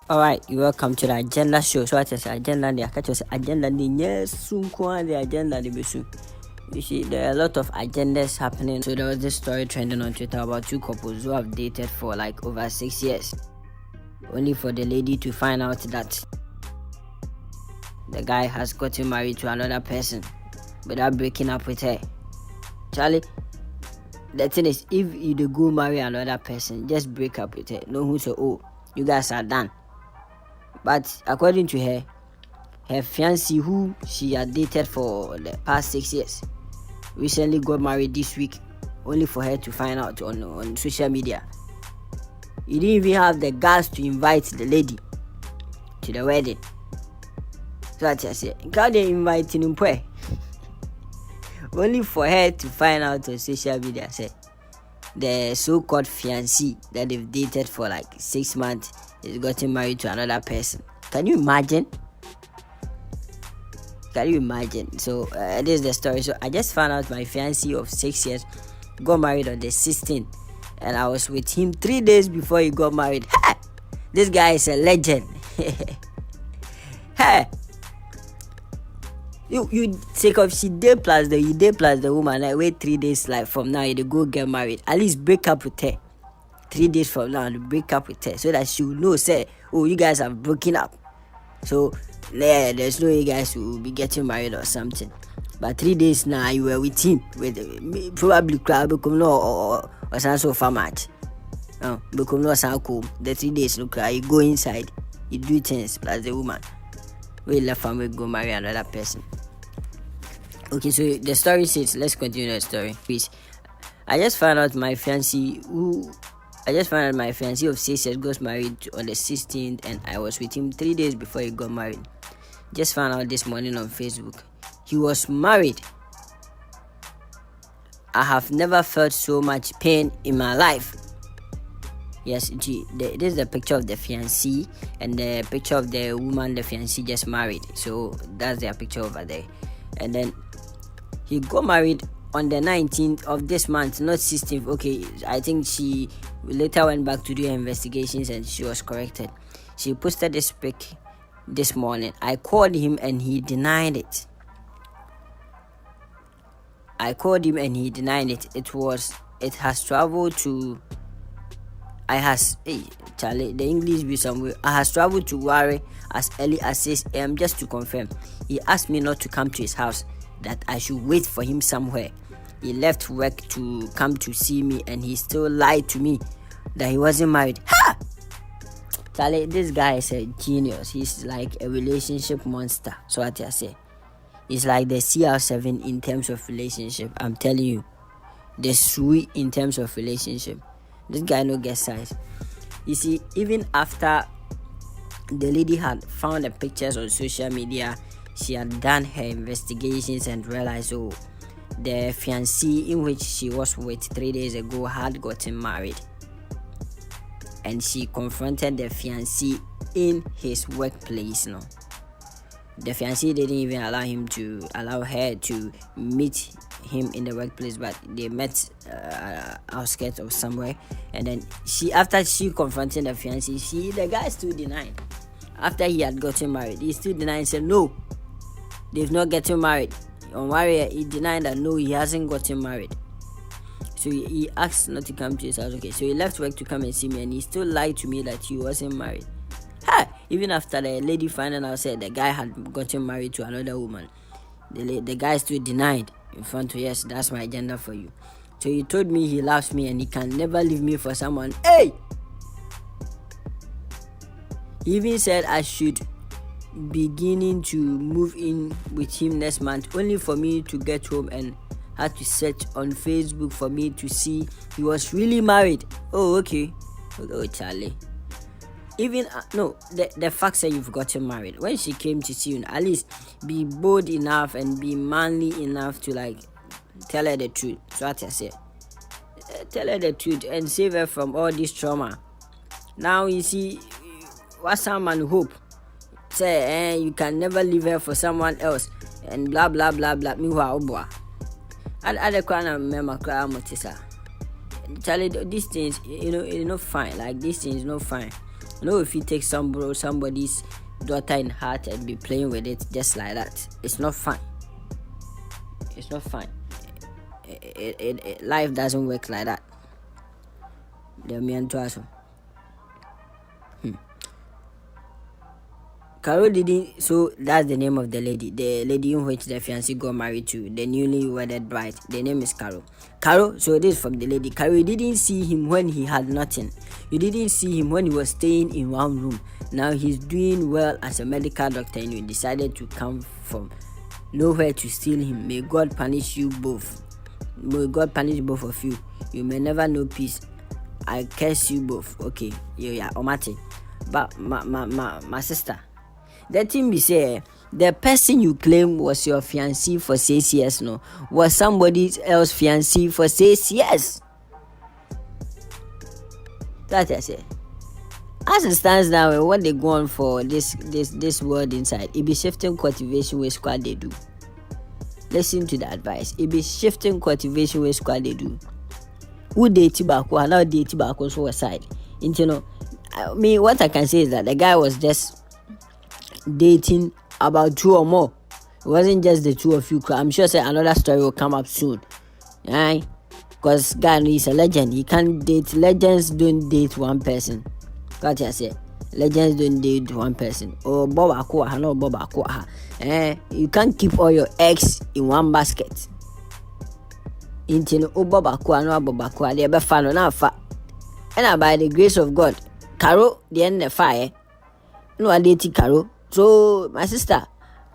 All right, you welcome to the agenda show. So I say agenda, I catch us agenda. Yes, soon the agenda be soon. You see, there are a lot of agendas happening. So there was this story trending on Twitter about two couples who have dated for like over 6 years, only for the lady to find out that the guy has gotten married to another person without breaking up with her. Charlie, the thing is, if you do go marry another person, just break up with her. No who say, oh, you guys are done. But according to her, her fiance, who she had dated for the past 6 years, recently got married this week, only for her to find out on social media. He didn't even have the guts to invite the lady to the wedding. So I said, God they inviting him pray. Only for her to find out on social media, say the so-called fiancé that they've dated for like 6 months is gotten married to another person. Can you imagine? So this is the story. So I just found out my fiancé of 6 years got married on the 16th, and I was with him 3 days before he got married. Ha! This guy is a legend. Hey, you take off she day plus the woman. Like wait 3 days like from now you go get married. At least break up with her 3 days from now. You break up with her so that she will know. Say, oh, you guys have broken up. So yeah, there's no way you guys will be getting married or something. But 3 days now you were with him with probably crowd become no or some so far much. Become no sound cool. The 3 days look like you go inside, you do things plus the woman. We left and we go marry another person. Okay, so the story says, let's continue the story. Please. I just found out my fiancé of 6 years got married on the 16th, and I was with him 3 days before he got married. Just found out this morning on Facebook. He was married. I have never felt so much pain in my life. Yes, this is the picture of the fiancé and the picture of the woman the fiancé just married. So that's their picture over there. And then he got married on the 19th of this month, not 16th. Okay, I think she later went back to do her investigations and she was corrected. She posted this pic this morning. I called him and he denied it. It has traveled to Charlie, the English be somewhere. I has traveled to Warri as early as 6 a.m. just to confirm. He asked me not to come to his house, that I should wait for him somewhere. He left work to come to see me, and he still lied to me that he wasn't married. Ha! Charlie, this guy is a genius. He's like a relationship monster. So what I say, he's like the CR7 in terms of relationship. I'm telling you, the sweet in terms of relationship. This guy no get size. You see, even after the lady had found the pictures on social media, she had done her investigations and realized, oh, the fiancé in which she was with 3 days ago had gotten married. And she confronted the fiancé in his workplace. No, the fiancé didn't even allow her to meet him in the workplace, but they met outskirts of somewhere. And then after she confronted the fiancé, the guy still denied. After he had gotten married, he still denied and said no, they've not gotten married. On Warrior, he denied that no, he hasn't gotten married. So he asked not to come to his house. Okay, so he left work to come and see me, and he still lied to me that he wasn't married. Even after the lady finding out said the guy had gotten married to another woman, the guy still denied in front of, yes, that's my agenda for you. So he told me he loves me and he can never leave me for someone. Hey! He even said I should beginning to move in with him next month, only for me to get home and had to search on Facebook for me to see he was really married. Oh, okay. Oh, Charlie. Even the fact that you've gotten married, when she came to see you, at least be bold enough and be manly enough to like tell her the truth. So what I say, tell her the truth and save her from all this trauma. Now you see what someone hope say, you can never leave her for someone else and blah blah blah blah. Meanwhile, boy, I the kind of remember cry motisa. Charlie, these things, it's not fine. Like these things, not fine. You know, if you take somebody's daughter in heart and be playing with it just like that, it's not fun. It's not fun. Life doesn't work like that. Carol didn't. So that's the name of the lady in which the fiancé got married to, the newly wedded bride. The name is Carol. Carol. So this is from the lady. Carol, you didn't see him when he had nothing. You didn't see him when he was staying in one room. Now he's doing well as a medical doctor, and you decided to come from nowhere to steal him. May God punish you both. May God punish both of you. You may never know peace. I curse you both. Okay, yeah, Omate. But my sister. The thing be say, the person you claim was your fiancé for 6 years no, was somebody else fiancé for 6 years. That I say. As it stands now, what they go on for this world inside, it be shifting cultivation with squad they do. Listen to the advice. It be shifting cultivation with squad they do. Who date tobacco and now date tobacco so aside. You know, what I can say is that the guy was just dating about 2 or more. It wasn't just the 2 of you. I'm sure say another story will come up soon. Right? Because guy is a legend. He can't date. Legends don't date one person. What I say? Legends don't date one person. Oh, Bob Akua, no Bob Akua. You can't keep all your eggs in one basket. Into oh Bob Akua, no Bob Akua. They be fan on fa. And by the grace of God, Carol, the end of fire. No, I dated Carol. So, my sister,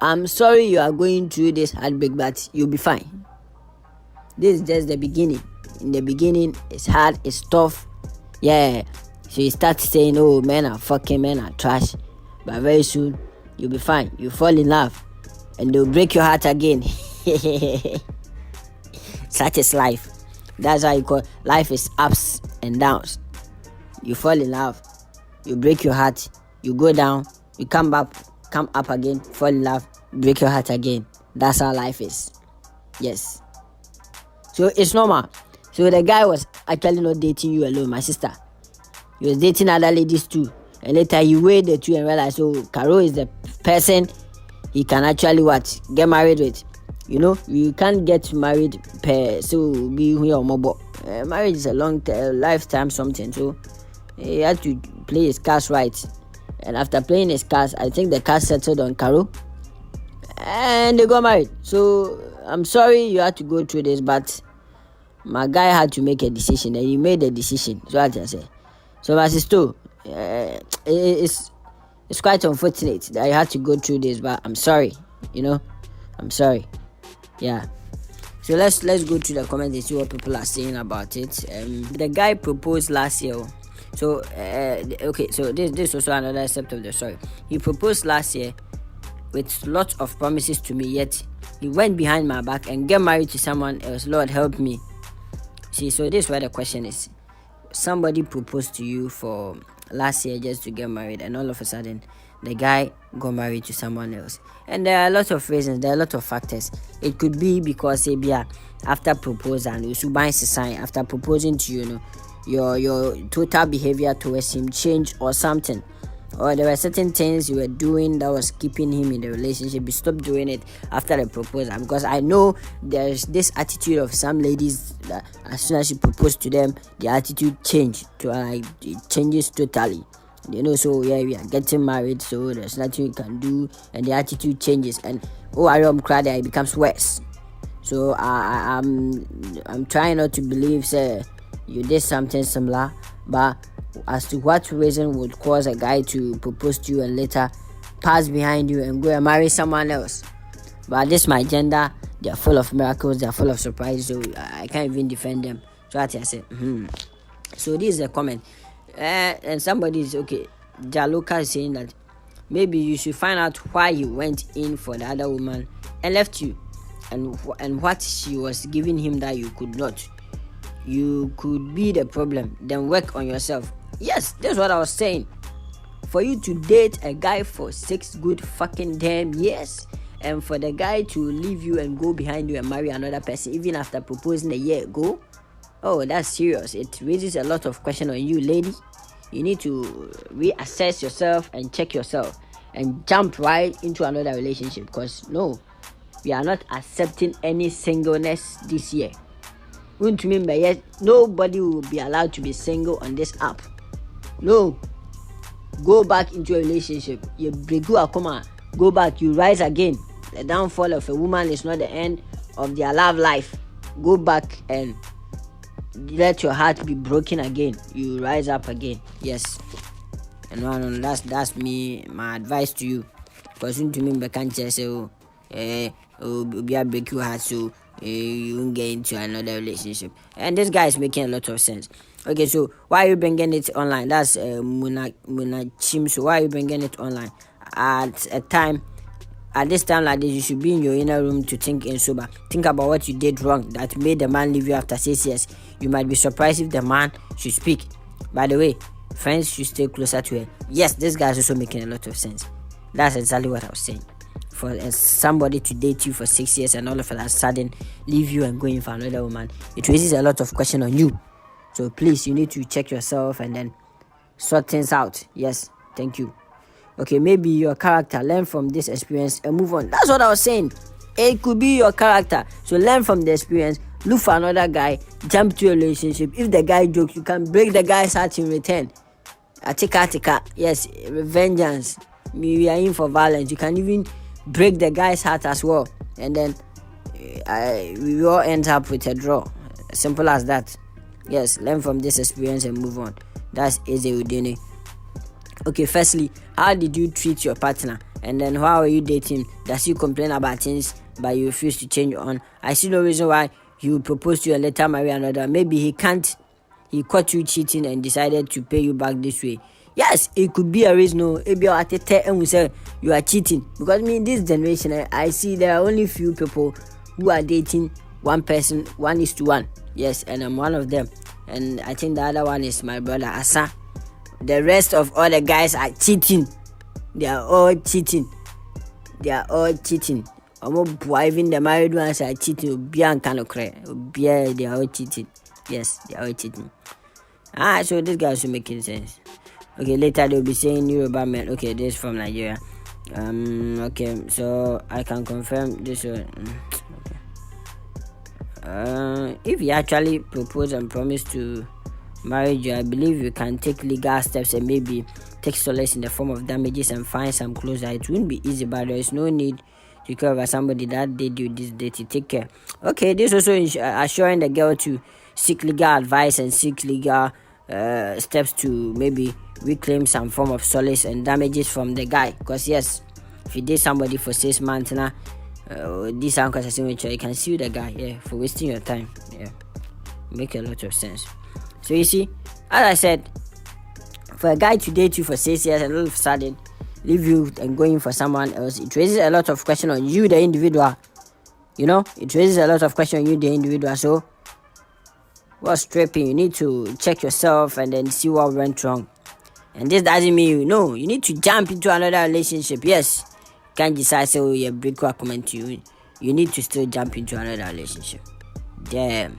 I'm sorry you are going through this heartbreak, but you'll be fine. This is just the beginning. In the beginning, it's hard, it's tough. Yeah. So you start saying, oh, men are fucking, men are trash. But very soon, you'll be fine. You fall in love. And they'll break your heart again. Such is life. That's why you call life is ups and downs. You fall in love. You break your heart. You go down. You come up again, fall in love, break your heart again. That's how life is. Yes. So it's normal. So the guy was actually not dating you alone, my sister. He was dating other ladies too. And later he weighed the two and realized, oh, Carol is the person he can actually get married with. You know, you can't get married so be here or mobile. Marriage is a long lifetime something. So he had to play his cards right. And after playing his cards, I think the cards settled on Carol. And they got married. So, I'm sorry you had to go through this, but my guy had to make a decision. And he made a decision. So, what I say. So, my sister, it's quite unfortunate that you had to go through this, but I'm sorry. You know? I'm sorry. Yeah. So, let's go to the comments and see what people are saying about it. The guy proposed last year. So, okay, so this is also another aspect of the story. He proposed last year with lots of promises to me, yet he went behind my back and get married to someone else. Lord, help me. See, so this is where the question is. Somebody proposed to you for last year just to get married, and all of a sudden, the guy got married to someone else. And there are a lot of reasons, there are a lot of factors. It could be because, after proposal, after proposing to you, your total behavior towards him changed or something, or there were certain things you were doing that was keeping him in the relationship. You stopped doing it after the proposal, because I know there's this attitude of some ladies that as soon as you propose to them, the attitude changes totally. So we are getting married, so there's nothing you can do, and the attitude changes, and it becomes worse. So I'm trying not to believe you did something similar, but as to what reason would cause a guy to propose to you and later pass behind you and go and marry someone else? But this my gender, they are full of miracles, they are full of surprises, so I can't even defend them. So what I said. So this is a comment, and somebody is Jaloka is saying that maybe you should find out why you went in for the other woman and left you, and what she was giving him that you could not. You could be the problem, then work on yourself. Yes, that's what I was saying. For you to date a guy for 6 good fucking damn years, and for the guy to leave you and go behind you and marry another person even after proposing a year ago, oh, that's serious. It raises a lot of question on you, lady. you need to reassess yourself and check yourself and jump right into another relationship, because no, we are not accepting any singleness this year. Nobody will be allowed to be single on this app. No, go back into a relationship. You break, go back, you rise again. The downfall of a woman is not the end of their love life. Go back and let your heart be broken again. You rise up again. Yes. And that's me, my advice to you. Because to me, can't just say, be a break your heart, so you won't get into another relationship. And this guy is making a lot of sense. Okay, so why are you bringing it online? That's Muna Chim. So why are you bringing it online at this time like this? You should be in your inner room to think and sober. Think about what you did wrong that made the man leave you after 6 years. You might be surprised if the man should speak. By the way, friends should stay closer to her. Yes, this guy is also making a lot of sense. That's exactly what I was saying. For somebody to date you for 6 years and all of a sudden leave you and go in for another woman, it raises a lot of questions on you. So please, you need to check yourself and then sort things out. Yes, thank you. Okay, maybe your character. Learn from this experience and move on. That's what I was saying. It could be your character. So learn from the experience. Look for another guy. Jump to a relationship. If the guy jokes, you can break the guy's heart in return. Atika. Yes, vengeance. We are in for violence. You can even break the guy's heart as well. And then we all end up with a draw. Simple as that. Yes, learn from this experience and move on. That's easy Udini. Okay, firstly, how did you treat your partner? And then how are you dating? Does he complain about things but you refuse to change on? I see no reason why you propose to you and later marry another. Maybe he caught you cheating and decided to pay you back this way. Yes, it could be a reason. No, if you are and we say you are cheating. Because in this generation, I see there are only few people who are dating one person, 1:1. Yes, and I'm one of them. And I think the other one is my brother Asa. The rest of all the guys are cheating. They are all cheating. Even the married ones are cheating. They are all cheating. Yes, they are all cheating. So this guy should making sense. Okay, later they'll be saying Yoruba men. Okay, this is from Nigeria. Okay, so I can confirm this one. If you actually propose and promise to marry you, I believe you can take legal steps and maybe take solace in the form of damages and find some closure. It won't be easy, but there is no need to care about somebody that did you this day to take care. Okay, this also assuring the girl to seek legal advice and seek legal steps to maybe reclaim some form of solace and damages from the guy. Because yes, if you date somebody for 6 months now, this uncle you can sue the guy for wasting your time. Make a lot of sense. So you see, as I said, for a guy to date you for 6 years and all of a sudden leave you and going for someone else, it raises a lot of questions on you, the individual. It raises a lot of questions on you, the individual. So what's tripping? You need to check yourself and then see what went wrong. And this doesn't mean you need to jump into another relationship. Yes, you can't decide say break what comment to you. You need to still jump into another relationship. Damn.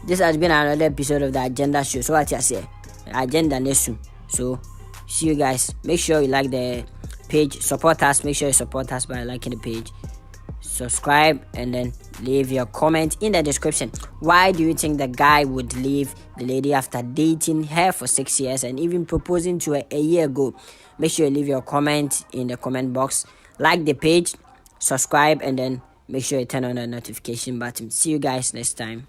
This has been another episode of the Agenda Show. So what you say? Agenda Nesu. So see you guys. Make sure you like the page. Support us. Make sure you support us by liking the page. Subscribe and then leave your comment in the description. Why do you think the guy would leave the lady after dating her for 6 years and even proposing to her a year ago? Make sure you leave your comment in the comment box. Like the page, subscribe, and then make sure you turn on the notification button. See you guys next time.